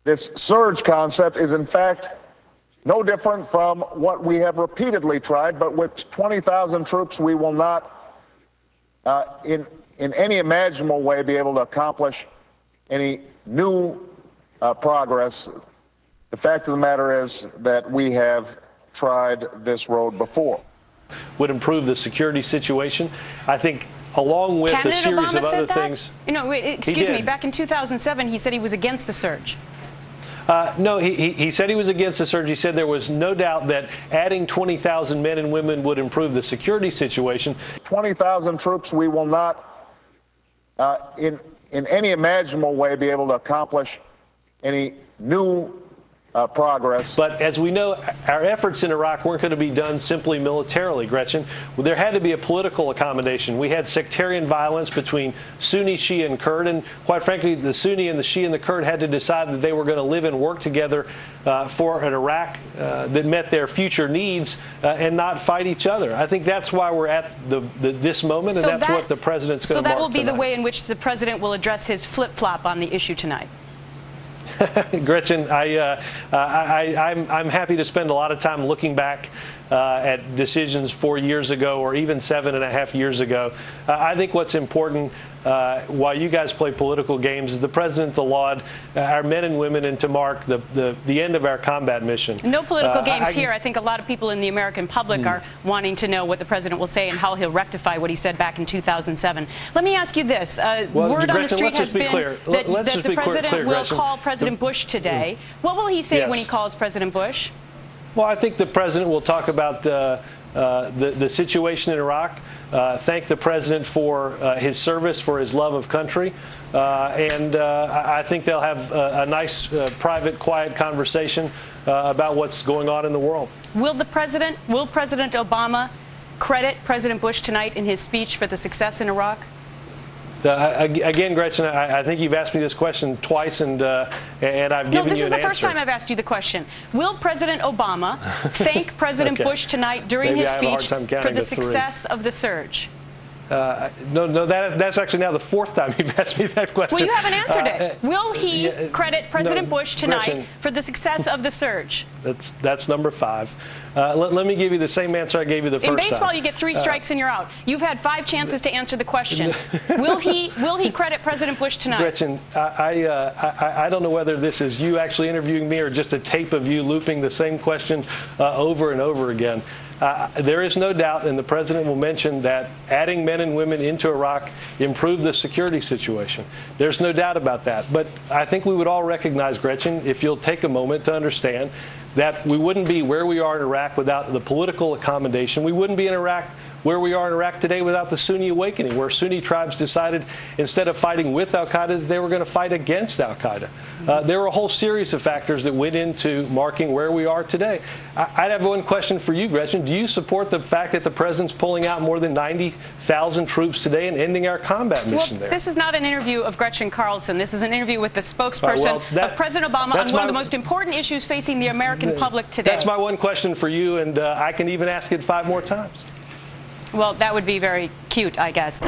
This surge concept is, in fact, no different from what we have repeatedly tried, but with 20,000 troops, we will not, in any imaginable way, be able to accomplish any new progress. The fact of the matter is that we have tried this road before. Would improve the security situation. I think along with a series of other things. Excuse me, back in 2007, he said he was against the surge. No, he said he was against the surge. He said there was no doubt that adding 20,000 men and women would improve the security situation. 20,000 troops, we will not, in any imaginable way, be able to accomplish any new progress. But as we know, our efforts in Iraq weren't going to be done simply militarily, Gretchen. Well, there had to be a political accommodation. We had sectarian violence between Sunni, Shia, and Kurd, and quite frankly, the Sunni and the Shia and the Kurd had to decide that they were going to live and work together for an Iraq that met their future needs and not fight each other. I think that's why we're at this moment, and that's what the president's going to mark So that will be tonight. the way in which the president will address his flip-flop on the issue tonight. Gretchen, I'm happy to spend a lot of time looking back at decisions 4 years ago or even 7.5 years ago. I think what's important while you guys play political games is the president to laud our men and women and to mark the end of our combat mission. No political games here. I think a lot of people in the American public are wanting to know what the president will say and how he'll rectify what he said back in 2007. Let me ask you this. Word on the street has been that the president will call President Bush today. What will he say when he calls President Bush? Well, I think the president will talk about the situation in Iraq, thank the president for his service, for his love of country, and I think they'll have a nice, private, quiet conversation about what's going on in the world. Will President Obama credit President Bush tonight in his speech for the success in Iraq? Again, Gretchen, I think you've asked me this question twice, and I've given you an answer. No, this is the first time I've asked you the question. Will President Obama thank President Bush tonight during his speech for the success of the surge? No, that's actually now the fourth time you've asked me that question. Well, you haven't answered it. Will he credit President Bush tonight for the success of the surge? That's number 5. Let me give you the same answer I gave you the first time. In baseball, you get 3 strikes and you're out. You've had 5 chances to answer the question. Will he credit President Bush tonight? Gretchen, I don't know whether this is you actually interviewing me or just a tape of you looping the same question over and over again. There is no doubt, and the president will mention, that adding men and women into Iraq improved the security situation. There's no doubt about that. But I think we would all recognize, Gretchen, if you'll take a moment to understand, that we wouldn't be where we are in Iraq without the political accommodation. We wouldn't be in Iraq where we are in Iraq today without the Sunni awakening, where Sunni tribes decided instead of fighting with al-Qaeda that they were going to fight against al-Qaeda. There were a whole series of factors that went into marking where we are today. I'd have one question for you, Gretchen. Do you support the fact that the president's pulling out more than 90,000 troops today and ending our combat mission there? This is not an interview of Gretchen Carlson. This is an interview with the spokesperson of President Obama on one of the most important issues facing the American public today. That's my one question for you, and I can even ask it 5 more times. Well, that would be very cute, I guess.